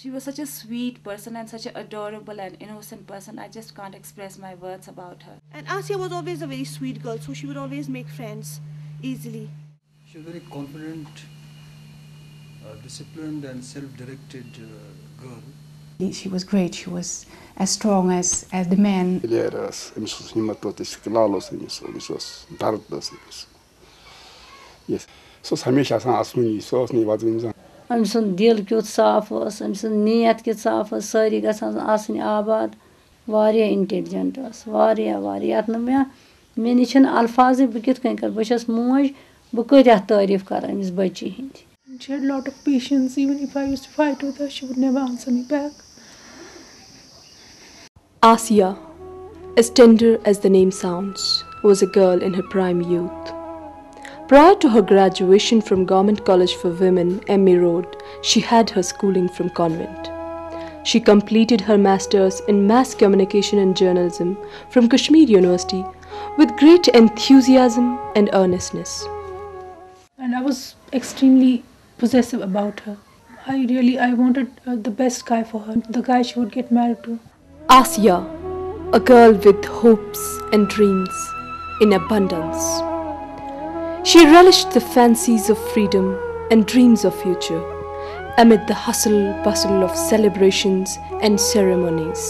She was such a sweet person and such an adorable and innocent person. I just can't express my words about her. And Asia was always a very sweet girl, so she would always make friends easily. She was very confident, disciplined and self-directed girl. She was great. She was as strong as the man. Tireless, callous, tireless. Yes. So हमेशा सा आसमानी सोच नहीं बात नहीं अम सुन दिल क्यों साफ ओस अम सुन नियत के साफ ओस सारी गसान आसनी आबाद वारिया इंटेलिजेंट ओस वारिया वारिया अतन मे निछन अल्फाज बह कित कन कर बस मोज बह कत्या तारीफ कर अमिस बच्ची Hind. She had a lot of patience. Even if I used to fight with her, she would never answer me back. Aasia, as tender as the name sounds, was a girl in her prime youth. Prior to her graduation from Government College for Women, MA Road, she had her schooling from convent. She completed her Masters in Mass Communication and Journalism from Kashmir University with great enthusiasm and earnestness. And I was extremely possessive about her. I wanted the best guy for her, the guy she would get married to. Aasia, a girl with hopes and dreams in abundance. She relished the fancies of freedom and dreams of future amid the hustle-bustle of celebrations and ceremonies.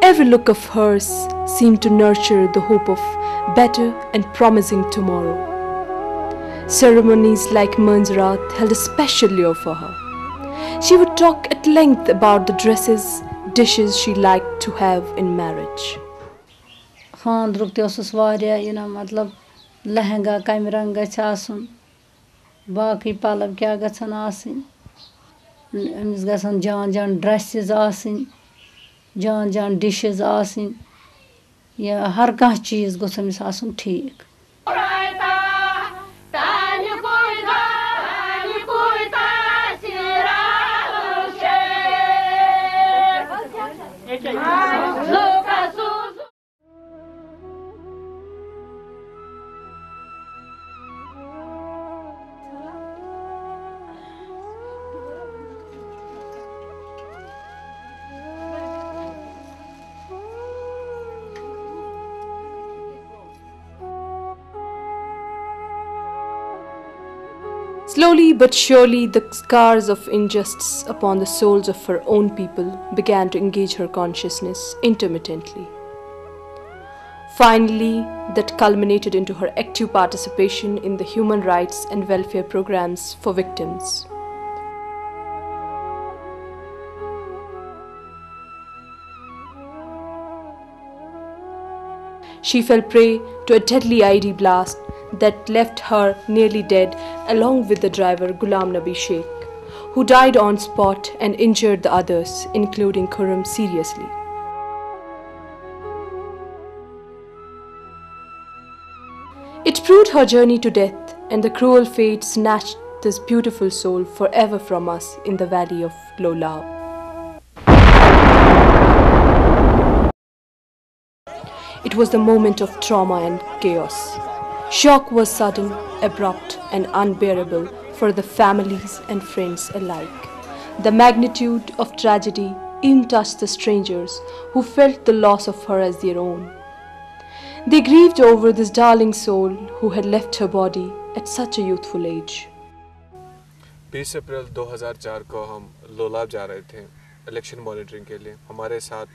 Every look of hers seemed to nurture the hope of better and promising tomorrow. Ceremonies like Martyrdom held a special lure for her. She would talk at length about the dresses, dishes she liked to have in marriage. खानद्रुक ते ओसस वारिया यना मतलब लहंगा कम रंग गछ आसन बाकी पलव क्या गछन आसिन अमिस गछन जान जान ड्रेसेस आसिन जान जान डिशेस आसिन या हर कह चीज गोछ अमिस आसन ठीक. Slowly but surely, the scars of injustice upon the souls of her own people began to engage her consciousness intermittently. Finally, that culminated into her active participation in the human rights and welfare programs for victims. She fell prey to a deadly ID blast that left her nearly dead along with the driver Ghulam Nabi Sheikh, who died on spot and injured the others, including Khurram, seriously. It proved her journey to death, and the cruel fate snatched this beautiful soul forever from us in the valley of Lola. It was the moment of trauma and chaos. Shock was sudden, abrupt, and unbearable for the families and friends alike. The magnitude of tragedy even touched the strangers who felt the loss of her as their own. They grieved over this darling soul who had left her body at such a youthful age. 20 अप्रैल 2004 को हम लोलाब जा रहे थे election monitoring के लिए. हमारे साथ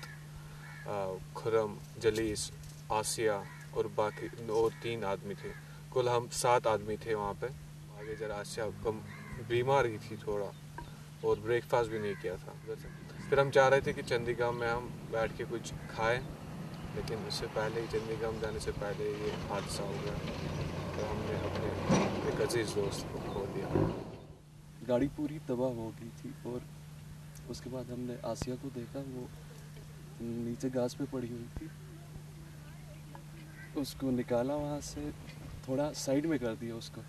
खुर्रम, जलीस, आसिया और बाकी और 3 आदमी थे. कुल हम 7 आदमी थे वहाँ पे. आगे जरा आसिया कम बीमार ही थी थोड़ा और ब्रेकफास्ट भी नहीं किया था. फिर हम चाह रहे थे कि चंडीगढ़ में हम बैठ के कुछ खाएं, लेकिन उससे पहले ही चंडीगढ़ जाने से पहले ये हादसा हो गया. तो हमने अपने एक अजीज दोस्त को खो दिया. गाड़ी पूरी तबाह हो गई थी और उसके बाद हमने आसिया को देखा, वो नीचे घास पे पड़ी हुई थी. उसको निकाला वहाँ से, थोड़ा साइड में कर दिया उसको.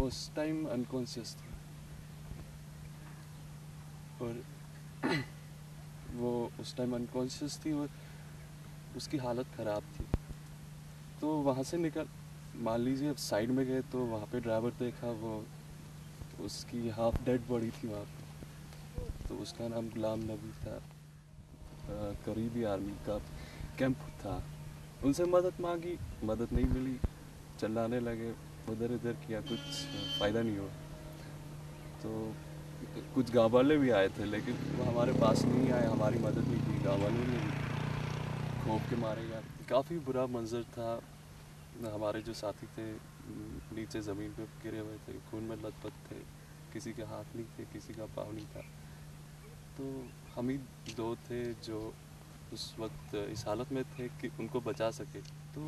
उस टाइम अनकॉन्शियस थी और वो उस टाइम अनकॉन्शियस थी और उसकी हालत ख़राब थी. तो वहाँ से मान लीजिए अब साइड में गए तो वहाँ पे ड्राइवर देखा, वो उसकी हाफ डेड बॉडी थी वहाँ पे. तो उसका नाम गुलाम नबी था। करीबी आर्मी का कैंप था, उनसे मदद मांगी, मदद नहीं मिली, चिल्लाने लगे, उधर इधर किया, कुछ फ़ायदा नहीं हुआ। तो कुछ गाँव वाले भी आए थे लेकिन वो हमारे पास नहीं आए, हमारी मदद नहीं की, गाँव वालों ने खौफ के मारे गया। काफ़ी बुरा मंजर था। हमारे जो साथी थे नीचे ज़मीन पे गिरे हुए थे, खून में लथपथ थे, किसी के हाथ नहीं थे, किसी का पाँव नहीं था। तो हम ही दो थे जो उस वक्त इस हालत में थे कि उनको बचा सके, तो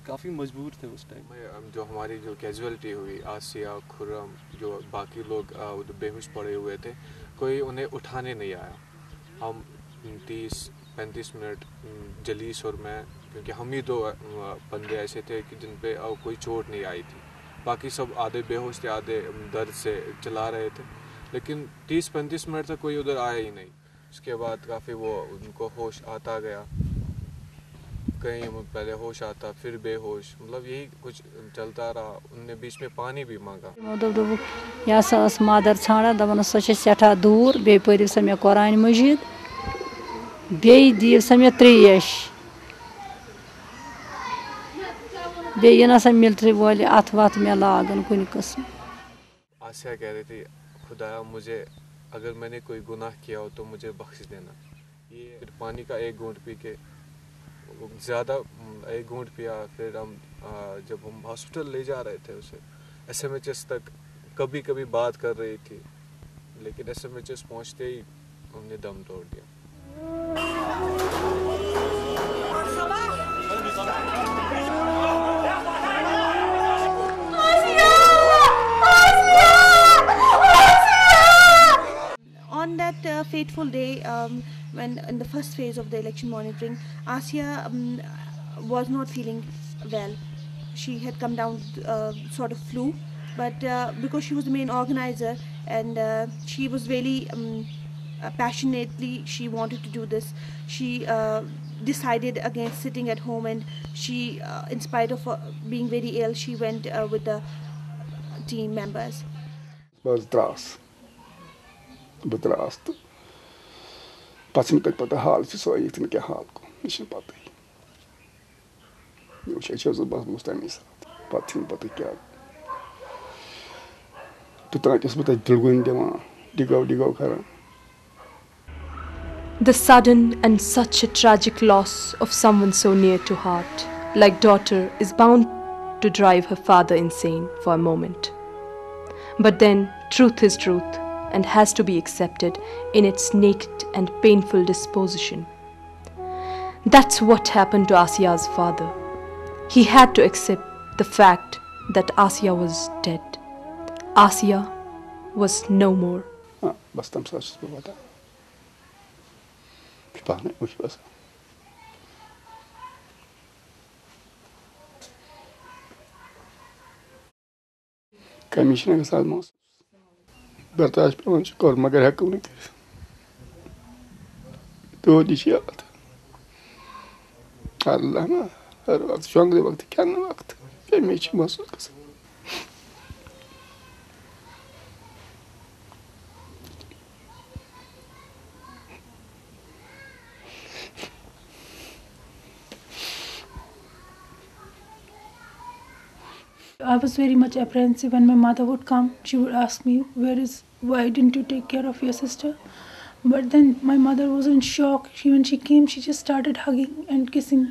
काफ़ी मजबूर थे उस टाइम। जो हमारी जो कैजुअलिटी हुई, आसिया, खुर्रम, जो बाकी लोग बेहोश पड़े हुए थे, कोई उन्हें उठाने नहीं आया। हम 30-35 मिनट जलीस और मैं, क्योंकि हम ही दो बंदे ऐसे थे कि जिन पे कोई चोट नहीं आई थी, बाकी सब आधे बेहोश थे, आधे दर्द से चला रहे थे, लेकिन 30-35 मिनट तक कोई उधर आया ही नहीं। उसके बाद काफ़ी वो उनको होश आता गया, कहीं पहले होश आता फिर बेहोश, मतलब यही कुछ चलता रहा। उनने बीच में पानी भी मांगा। यह मदर छाड़ा दपान सो सठा दूर, बे पढ़ो सा मे कुरान मजीद, बे दियो सा मे त्रेश, बे ना सा मिलिट्री वाले अथ वथ मे लागन कुन किस्म। आसिया कह रही थी, खुदाया मुझे अगर मैंने कोई गुनाह किया हो तो मुझे बख्श देना। ये फिर पानी का एक घूंट पी के, ज़्यादा एक घूंट पिया, फिर हम जब हम हॉस्पिटल ले जा रहे थे उसे, SMHS तक कभी कभी बात कर रही थी, लेकिन SMHS पहुंचते ही हमने दम तोड़ दिया। On that fateful day, when in the first phase of the election monitoring, Aasia was not feeling well. She had come down sort of flu, but because she was the main organizer and she was really passionately, she wanted to do this. She decided against sitting at home, and she, in spite of being very ill, she went with the team members. Was draas. Bedraast. Patsim tak pata hal se so itin ke hal ko. Nishin pata hi. Eu cheio de bas gostar nisso. Patsim pata kya. Tu tá que se dilgun de ma digau kara. The sudden and such a tragic loss of someone so near to heart, like daughter, is bound to drive her father insane for a moment. But then truth is truth, and has to be accepted in its naked and painful disposition. That's what happened to Asia's father. He had to accept the fact that Aasia was dead. Aasia was no more. Bastam saç babada. Pipane uç bas. Commissioner के साथ मौसम बर्दाश्त पे उनसे कर मगर है कौन कर तो दिशिया अल्लाह ना हर वक्त शंग दे वक्त क्या ना वक्त क्या मेची महसूस कर I was very much apprehensive when my mother would come. She would ask me, why didn't you take care of your sister? But then my mother was in shock. When she came, she just started hugging and kissing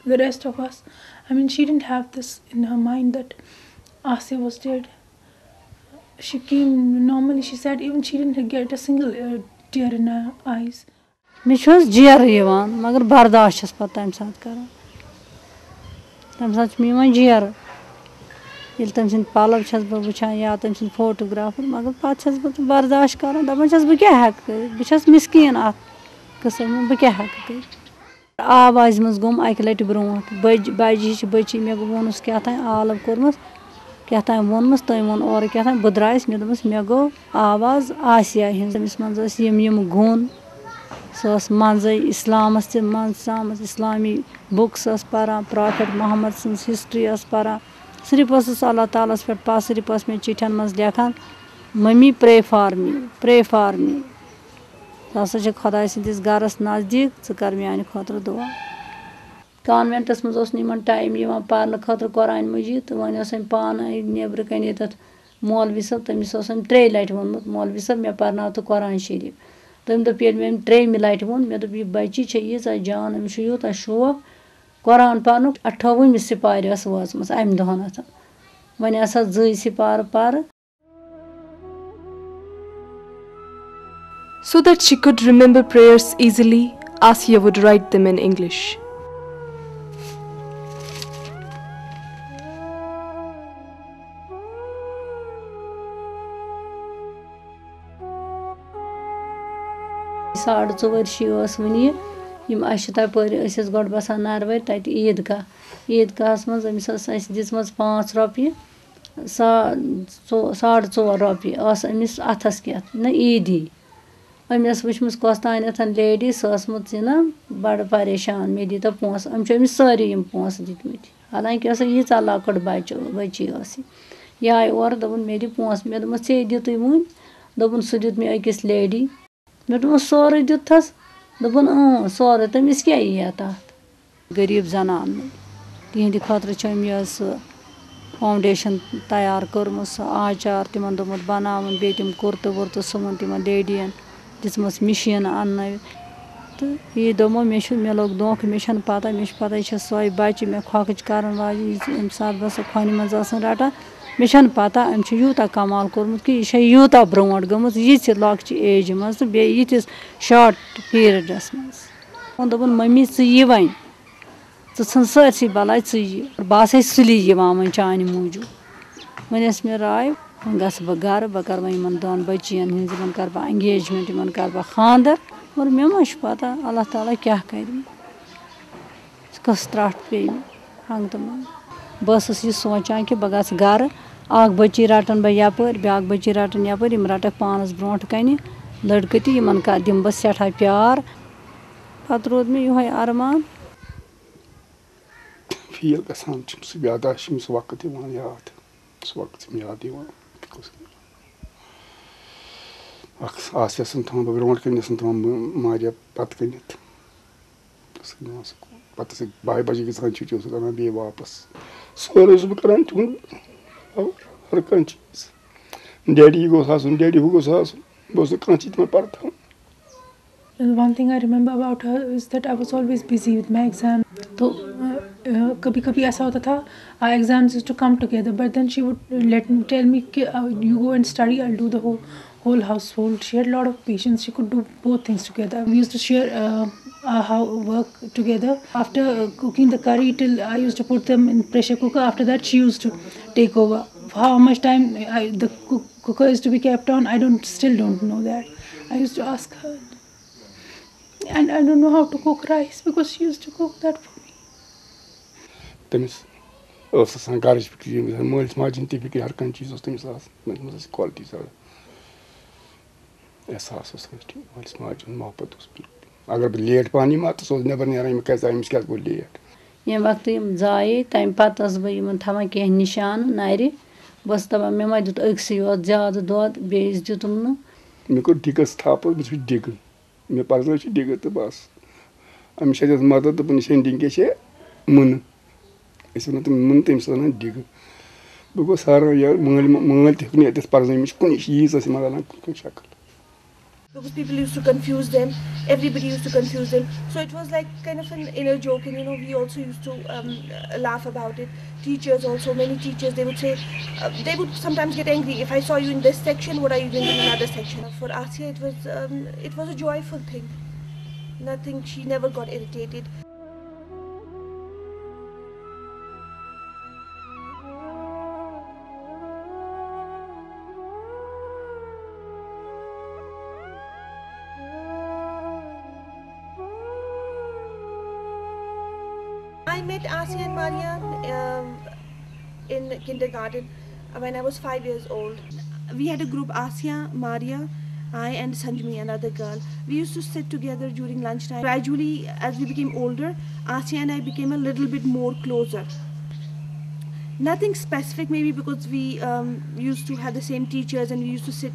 the rest of us. I mean, she didn't have this in her mind that Aasia was dead. She came normally, she said, even she didn't get a single tear in her eyes. मे जीर यवान मगर बर्दाश्त पे तम सात कर तम सात मे जीर ये तम सद पलव बह वुचान या तम सद फोटोग्राफर मगर पे बह बर्दाश्त कर दपान बह क्या हेक कर बह मिस्कीन अत कस्म बह क्या हेक कर आवाज मज गुम अक लट ब्रो बज बची मे वोनस क्या आलव कोर्मस क्या वोनमस तम वो और क्या बह द्रायस मे दोपस मे गो आवाज आसिया हमिस मज यम गुन सस मंजे इस्लामस मज इस्लामी बुक्स परान प्रॉफिट मोहम्मद सन्स हिस्ट्री परान सिर्फ अल्लाह तालस पे पास सिर्फ मे चिठन मज लेखान मम्मी प्रे फॉर मी हसा छ खुदा सिंदिस गरस नजदीक च कर म्यान खतर दुआ कॉन्वेंटस मज ओस निमन टाइम यवान पारन खतर कुरान मजीद तो वन ओस पान नेबर कन ये मौलवी सब तमिस ओस 3 लट वोनमुत मौलवी सब मे परनाव तो कुरान शरीफ तम दोप ये मे 3 लट वोन मे दोप यह बच्ची छ यीज जान अमिस यूत शौक कुरान पानुक 28 सिपार वाजमस अम दहन वन हसा 2 सिपार पर. So that she could remember prayers easily, Aasia would write them in English. साढ़ 4 वर्षी वन यम अस तपस गोड बसान नरवर तत ईदगाहस मज अमिस दिम 5 रॉपिय 4.5 रॉपिय अमिस अथस क्या न ईदी अमिस वुचम कस तान लेडी समुत ना बड़ परेशान मे दी तो पोस अमिस सारी पोस दितमत हालांकि यीच लकट बच्ची यह आय और दोपन मे दी पोस मे दोपस ऐ दित वन दोपन सह दित मे अकिस लेडी मे दोपस सोरे दिथस दोपन सोरे तमिस क्या यी तथ गरीब जनान तिहंद खतर यह फाउंडेशन तैयार कर्म आचार तिमन दोमुत बनावन बे तिम कुर्तु वुर्तु सुवन तिमन लेडियन दिसमस मिशीन अन्न तो ये दोमो मे लोग दोख मे पता यह सोई बच्चे मे खोच कर वाज सात बस खोन मज रटान मे पता अम यूत कमाल कोर्मुत कि यह यूत ब्रोट गमत यीच लॉक्च एज मज तो बे यीतिस शॉर्ट पीरियडस मज दोपन मम्मी यी वन इन सरसी बलाय बस सुली वन चान मूजूब वन मे राय वन गस बह गर बह कर वन दोन बच्चियन हन कर बह एंगेजमेंट इन कर बह खानदर और मे मा पता अल्लाह ताला क्या कर कस त्रट पे हंग तो मंग बस यह सोचान कि बह गस गर अख बच्ची रटन बह यपर ब्या बच्ची रटन यपर रटक पानस ब्रोट कन लड़के तमन दिम बह सठा प्यार पत रोद मे यह अरमान फील गसान सह वक्त याद वक्त याद आसिया थोन बह ब्रोट कन मारिया पत कन पत 12 बजे गसान छुट्टी कर बे वापस सोरे बह कर हर कह चीज डैडी गोस आसन डैडी हु गोस आसन बह कह चीज तम पढ़ता. One thing I remember about her is that I was always busy with my exam. तो कभी कभी ऐसा होता था our exams used to come together, but then she would tell me you go and study, I'll do the whole household. She had a lot of patience. She could do both things together. We used to share our work together. After cooking the curry till I used to put them in pressure cooker. After that she used to take over. How much time the cooker is to be kept on, I still don't know that. I used to ask her. And I don't know how to cook rice because she used to cook that for me. तमिस घर फिक्र मालिस माजन ती फिक्र हर कह चीज तमिस quality एहसास मालिस माजन मोहब्बत अगर बह लेट पान यम तो नबर नान अमिस क्या गो लेट ये वक्त जाये तम पे बह थवान कह निशान नारि बस दपान मे मा दित अक्स योत ज्यादा दोद बेस दितुम न मे कोर डिगस थाप बह डिग मे पर्न डिग तो बस अमिस मदद दोपन सेंडिंग क्या मुन वन तम मुन तमिस वन डिग बह गो सारा माल तक पर्न कुन यीज मलान कुन शक्ल. Because people used to confuse them, everybody used to confuse them. So it was like kind of an inner joke, and we also used to laugh about it. Teachers also, many teachers, they would say, they would sometimes get angry. If I saw you in this section, what are you doing in another section? For Aasia, it was a joyful thing. Nothing, she never got irritated. I met Aasia and Maria in kindergarten when I was 5 years old. We had a group, Aasia, Maria, I and Sanjmi, another girl. We used to sit together during lunchtime. Gradually, as we became older, Aasia and I became a little bit more closer. Nothing specific, maybe because we used to have the same teachers and we used to sit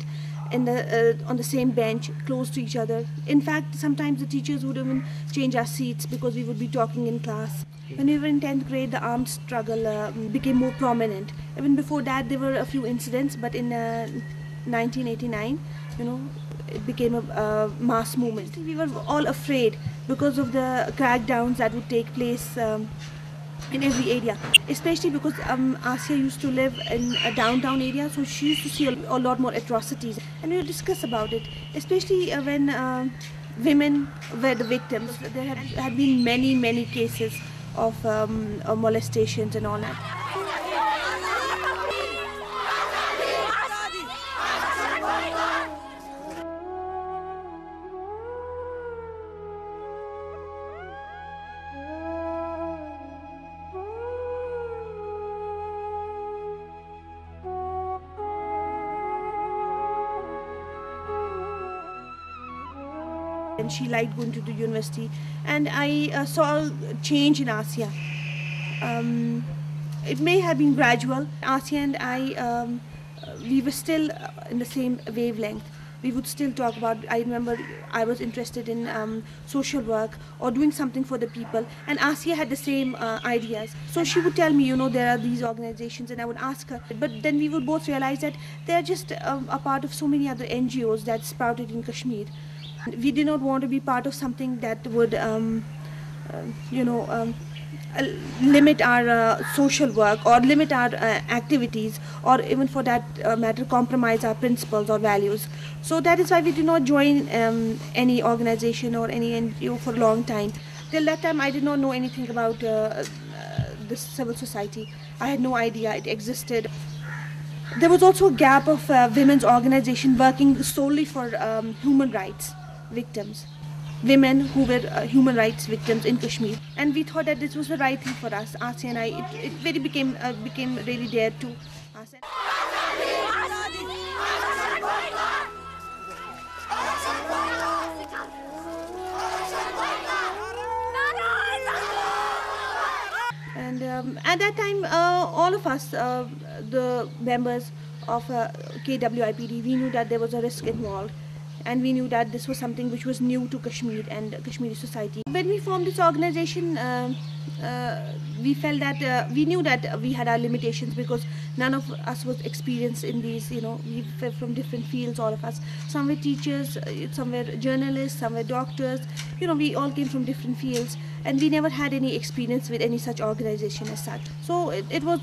in the on the same bench close to each other. In fact, sometimes the teachers would even change our seats because we would be talking in class. When we were in 10th grade, the armed struggle became more prominent. Even before that, there were a few incidents, but in 1989, it became a mass movement. We were all afraid because of the crackdowns that would take place in every area, especially because Aasia used to live in a downtown area, so she used to see a lot more atrocities. And we would discuss about it, especially when women were the victims. There had been many cases of molestations and all that. And she liked going to the university, and I saw a change in Aasia. It may have been gradual. Aasia and I, we were still in the same wavelength. We would still talk about, I remember I was interested in social work or doing something for the people, and Aasia had the same ideas. So she would tell me, there are these organizations, and I would ask her. But then we would both realize that they are just a part of so many other NGOs that sprouted in Kashmir. We did not want to be part of something that would, limit our social work or limit our activities, or even for that matter compromise our principles or values. So that is why we did not join any organization or any NGO for a long time. Till that time I did not know anything about this civil society. I had no idea it existed. There was also a gap of women's organization working solely for human rights victims, women who were human rights victims in Kashmir, and we thought that this was the right thing for us, Aasia and I. It really became really dear to us. And at that time, all of us, the members of KWIPD, we knew that there was a risk involved. And we knew that this was something which was new to Kashmir and Kashmiri society. When we formed this organization, we felt that we knew that we had our limitations because none of us was experienced in these, we were from different fields, all of us. Some were teachers, some were journalists, some were doctors, we all came from different fields, and we never had any experience with any such organization as such. So it was,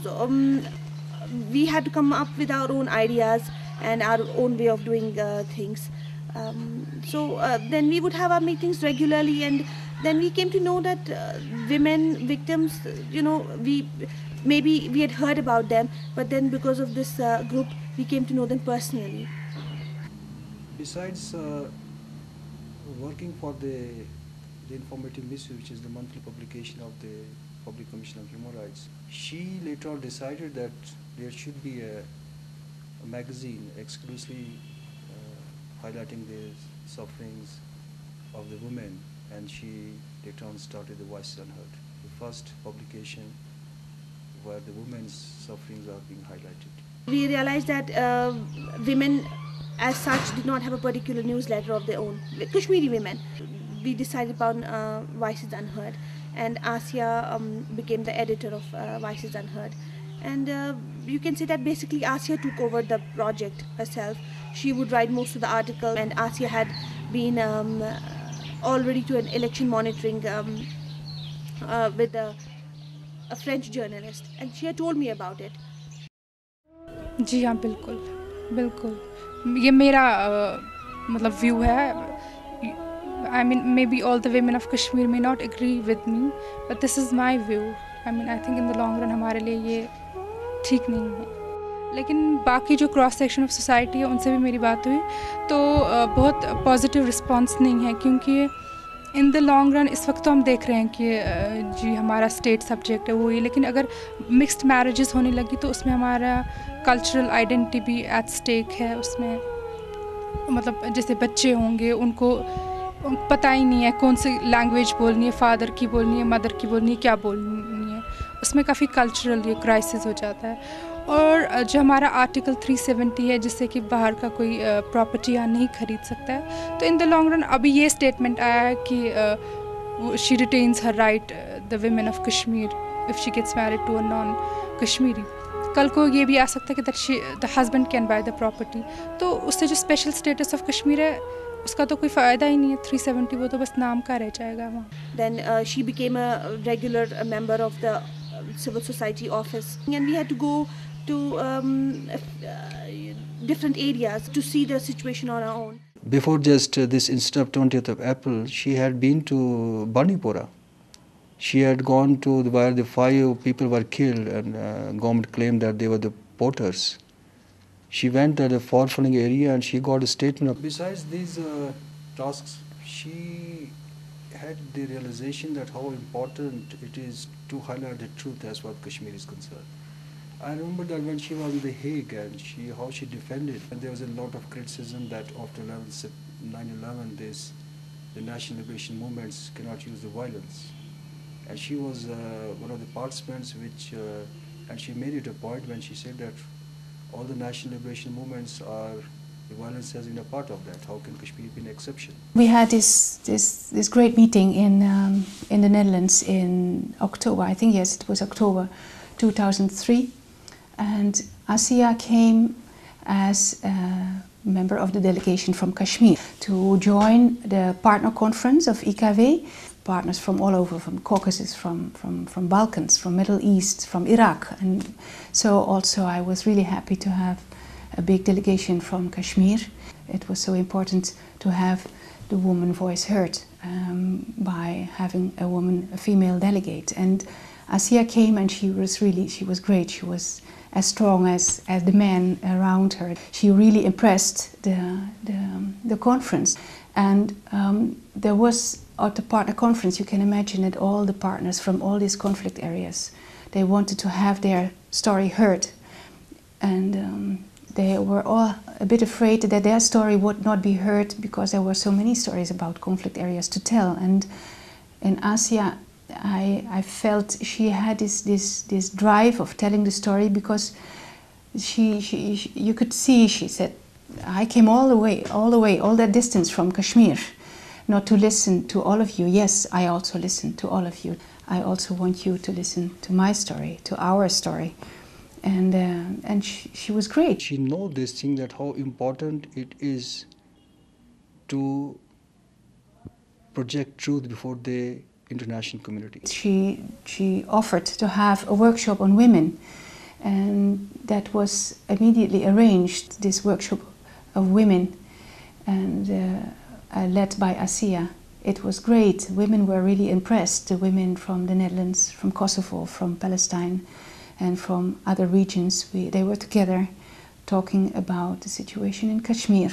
we had to come up with our own ideas and our own way of doing things. Then we would have our meetings regularly, and then we came to know that women victims, we had heard about them, but then because of this group, we came to know them personally. Besides working for the informative missive, which is the monthly publication of the Public Commission of Human Rights, she later on decided that there should be a magazine exclusively highlighting the sufferings of the women, and she later on started the Voices Unheard, the first publication where the women's sufferings are being highlighted. We realized that women as such did not have a particular newsletter of their own, Kashmiri women. We decided upon Voices Unheard, and Aasia became the editor of Voices Unheard. And you can say that basically Aasia took over the project herself. She would write most of the articles, and Aasia had been already to an election monitoring with a French journalist, and she had told me about it. जी हाँ, बिल्कुल ये मेरा मतलब view है. I mean, maybe all the women of Kashmir may not agree with me, but this is my view. I mean, I think in the long run हमारे लिए ये ठीक नहीं है. लेकिन बाकी जो क्रॉस सेक्शन ऑफ सोसाइटी है उनसे भी मेरी बात हुई, तो बहुत पॉजिटिव रिस्पांस नहीं है, क्योंकि इन द लॉन्ग रन इस वक्त तो हम देख रहे हैं कि जी हमारा स्टेट सब्जेक्ट है वो ही, लेकिन अगर मिक्स्ड मैरिजेस होने लगी तो उसमें हमारा कल्चरल आइडेंटिटी भी एट स्टेक है. उसमें मतलब जैसे बच्चे होंगे, उनको पता ही नहीं है कौन सी लैंग्वेज बोलनी है, फादर की बोलनी है, मदर की बोलनी है, क्या बोलनी है. उसमें काफ़ी कल्चरल ये क्राइसिस हो जाता है। और जो हमारा आर्टिकल 370 है जिससे कि बाहर का कोई प्रॉपर्टी यहाँ नहीं खरीद सकता है, तो इन द लॉन्ग रन अभी ये स्टेटमेंट आया है कि she retains her right the women of Kashmir if she gets married to a non Kashmiri. कल को ये भी आ सकता है कि the husband can buy the property, तो उससे जो स्पेशल स्टेटस ऑफ कश्मीर है उसका तो कोई फ़ायदा ही नहीं है। 370 वो तो बस नाम का रह जाएगा वहाँ। Then she became a regular member of the civil society office, and we had to go to different areas to see the situation on our own. Before just this incident of 20th of April, she had been to Bandipora. She had gone to where the 5 people were killed, and government claimed that they were the porters. She went to the far-flung area and she got a statement. Besides these tasks, she had the realization that how important it is to highlight the truth as far as Kashmir is concerned. I remember that when she was in The Hague and how she defended, and there was a lot of criticism that after 9/11 the national liberation movements cannot use the violence. And she was one of the participants and she made it a point when she said that all the national liberation movements the violence has been a part of that. How can Kashmir be an exception? We had this great meeting in the Netherlands in October. I think yes, it was October 2003, and Aasia came as a member of the delegation from Kashmir to join the partner conference of IKW. Partners from all over, from Caucasus, from Balkans, from Middle East, from Iraq, and so also I was really happy to have a big delegation from Kashmir. It was so important to have the woman voice heard by having a female delegate. And Aasia came and she was great. She was as strong as the men around her. She really impressed the conference. And there was at the partner conference, you can imagine that all the partners from all these conflict areas, they wanted to have their story heard. And they were all a bit afraid that their story would not be heard because there were so many stories about conflict areas to tell. And in Aasia, I felt she had this drive of telling the story because you could see, she said, I came all that distance from Kashmir, not to listen to all of you. Yes, I also listen to all of you. I also want you to listen to my story, to our story. And she was great. She knows this thing, that how important it is to project truth before the international community. She offered to have a workshop on women, and that was immediately arranged, this workshop of women, and led by Aasia. It was great. Women were really impressed. The women from the Netherlands, from Kosovo, from Palestine, and from other regions. They were together talking about the situation in Kashmir,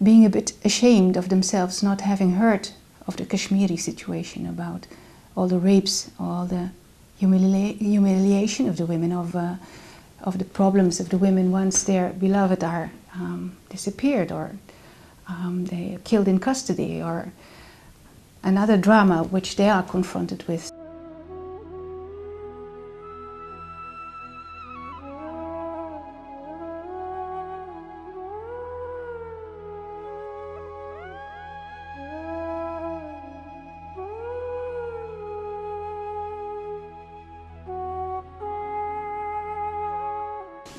being a bit ashamed of themselves, not having heard of the Kashmiri situation, about all the rapes, all the humiliation of the women, of the problems of the women once their beloved are disappeared, or they are killed in custody, or another drama which they are confronted with.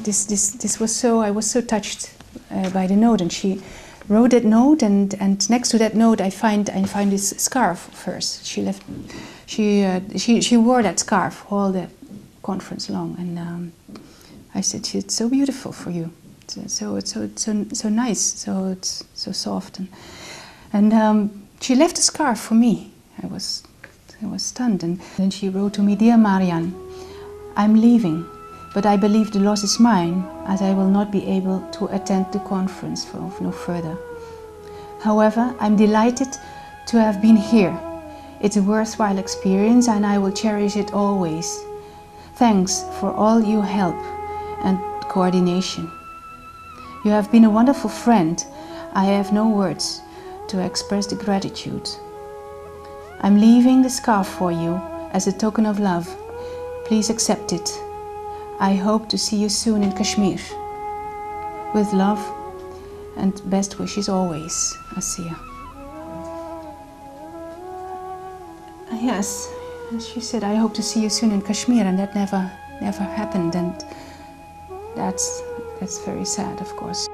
This was so, I was so touched by the note, and she wrote that note, and next to that note I find this scarf of hers. She wore that scarf all the conference long, and I said, it's so beautiful for you, so nice, it's so soft, and she left a scarf for me. I was stunned, and then she wrote to me, "Dear Marianne, I'm leaving. But I believe the loss is mine, as I will not be able to attend the conference no further. However, I'm delighted to have been here. It's a worthwhile experience, and I will cherish it always. Thanks for all your help and coordination. You have been a wonderful friend. I have no words to express the gratitude. I'm leaving the scarf for you as a token of love. Please accept it. I hope to see you soon in Kashmir. With love and best wishes always, Aasia. Yes, as she said, I hope to see you soon in Kashmir, and that never happened, and that's very sad, of course.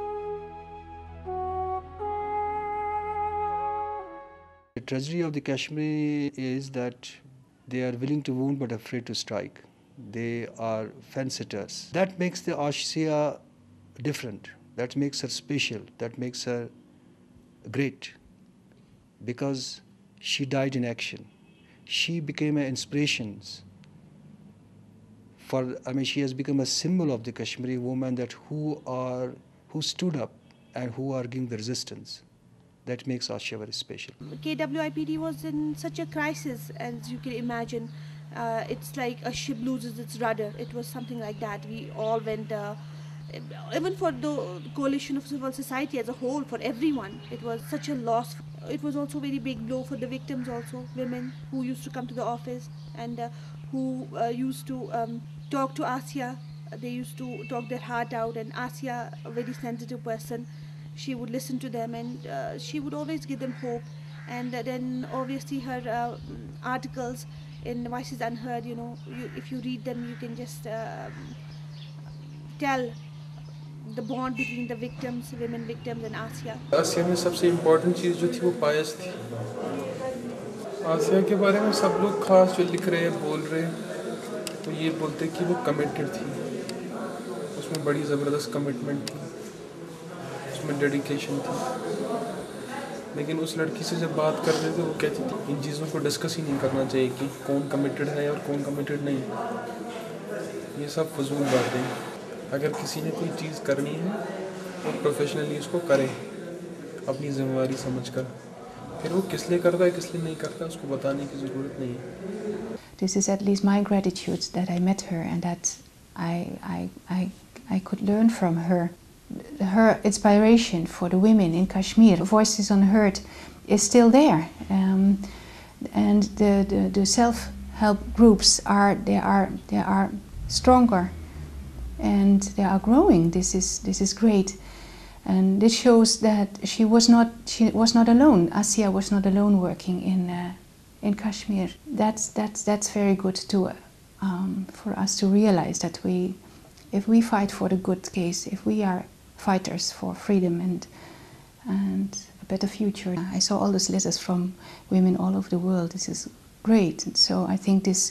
The tragedy of the Kashmiri is that they are willing to wound but afraid to strike. They are fence-sitters. That makes the Aasia different. That makes her special. That makes her great, because she died in action. She became an inspiration for, she has become a symbol of the Kashmiri women that who stood up and who are giving the resistance. That makes Aasia very special. KWIPD was in such a crisis, as you can imagine. It's like a ship loses its rudder. It was something like that. We all went, even for the coalition of civil society as a whole, for everyone, it was such a loss. It was also a very big blow for the victims also, women who used to come to the office and who used to talk to Aasia. They used to talk their heart out, and Aasia, a very sensitive person, she would listen to them, and she would always give them hope. And then obviously her articles in Voices Unheard, if you read them, you can just tell the bond between the victims, women victims, and Aasia. आसिया में सबसे important चीज़ जो थी वो पायस थी. आसिया के बारे में सब लोग खास जो लिख रहे हैं, बोल रहे हैं, तो ये बोलते कि वो कमिटेड थी. उसमें बड़ी ज़बरदस्त कमिटमेंट थी, उसमें डेडिकेशन थी. लेकिन उस लड़की से जब बात कर रहे थे, वो कहती थी इन चीज़ों को डिस्कस ही नहीं करना चाहिए कि कौन कमिटेड है और कौन कमिटेड नहीं. ये सब फजूल बातें. अगर किसी ने कोई चीज़ करनी है वो प्रोफेशनली उसको करे, अपनी जिम्मेवारी समझकर. फिर वो किस लिए करता है, किस लिए नहीं करता, उसको बताने की ज़रूरत नहीं है. This is at least my gratitude that I met her and that I could learn from her. Her inspiration for the women in Kashmir, Voices Unheard, is still there, and the self-help groups are stronger, and they are growing. This is great, and this shows that she was not alone. Aasia was not alone working in Kashmir. That's very good to for us to realize that if we fight for the good case, if we are fighters for freedom and a better future. I saw all those letters from women all over the world. This is great. And so I think this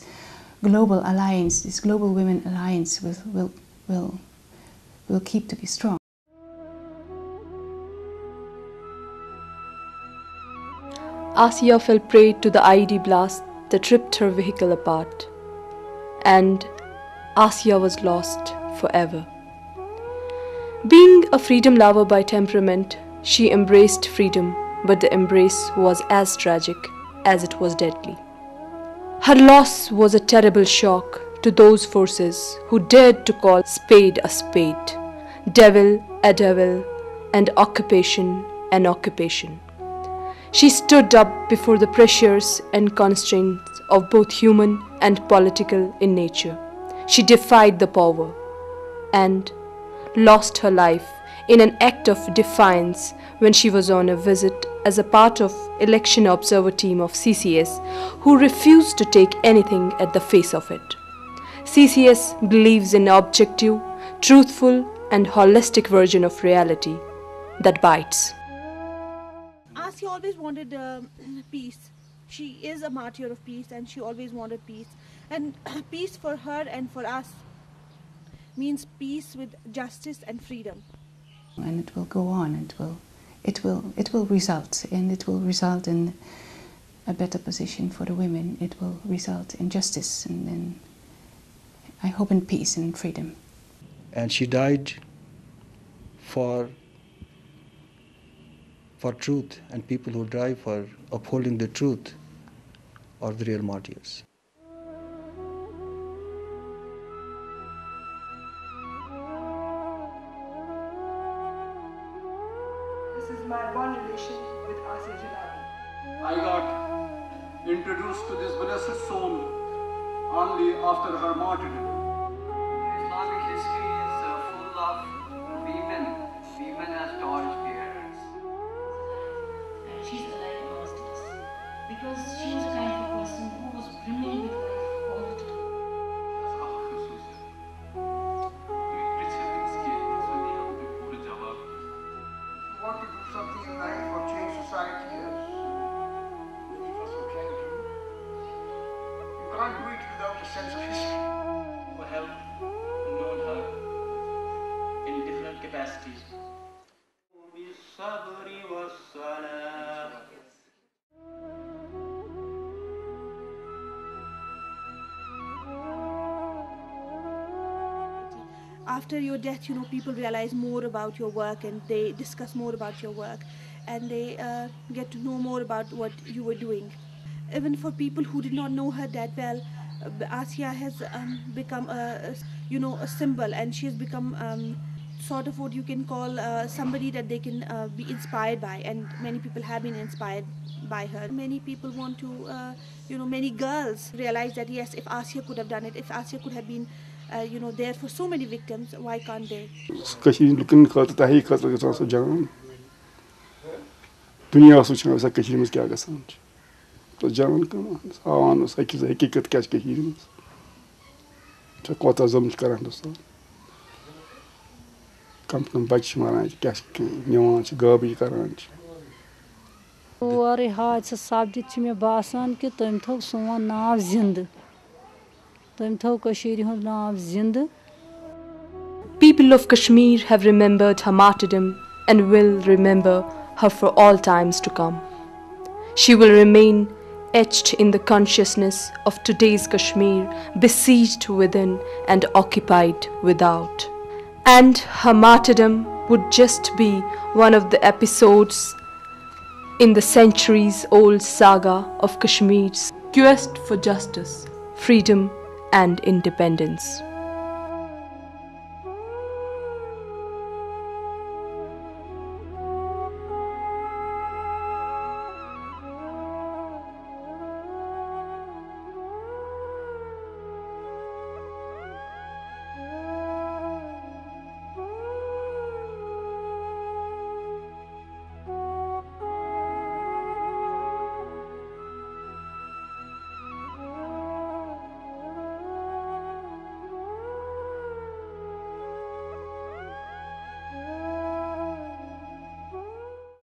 global alliance, this global women alliance will keep to be strong. Aasia fell prey to the IED blast that ripped her vehicle apart, and Aasia was lost forever. Being a freedom lover by temperament, she embraced freedom, but the embrace was as tragic as it was deadly. Her loss was a terrible shock to those forces who dared to call spade a spade, devil a devil, and occupation an occupation. She stood up before the pressures and constraints of both human and political in nature. She defied the power and lost her life in an act of defiance when she was on a visit as a part of election observer team of CCS, who refused to take anything at the face of it. CCS believes in an objective, truthful and holistic version of reality that bites. Aasia always wanted peace. She is a martyr of peace, and she always wanted peace. And peace for her and for us means peace with justice and freedom. And it will go on. It will result, and it will result in a better position for the women. It will result in justice, and then I hope in peace and freedom. And she died for truth, and people who die for upholding the truth are the real martyrs. This is my bond relation with Aasia. I got introduced to this blessed soul only after her martyrdom. Islamic history is full of women as torch bearers. And she's alive amongst us because she was a kind of a person who was brimming with life all the time. You want to do something in life or change society, as many of us who can do. You can't do it without a sense of history. Who have known her in different capacities. After your death, people realize more about your work and they discuss more about your work and they get to know more about what you were doing. Even for people who did not know her that well, Aasia has become a symbol, and she has become sort of what you can call somebody that they can be inspired by, and many people have been inspired by her. Many people want to, many girls realize that yes, if Aasia could have done it, if Aasia could have been there for so many victims, why can't they? Kashmir looking at the high cut of the Jan. Dunya Suchan, a Kashmir's Gagasan. The Jan, come on, I kick at Kashmir. Chakotazum Karandosa. Come from Bachmaran, Kashkin, Nuance, Gabi Karanch. Ori hadise sabdit ch me basan ki tøm thog son nav zind. Tøm thog Kashmiri hund nav zind. People of Kashmir have remembered her martyrdom and will remember her for all times to come. She will remain etched in the consciousness of today's Kashmir, besieged within and occupied without. And her martyrdom would just be one of the episodes in the centuries-old saga of Kashmir's quest for justice, freedom and independence.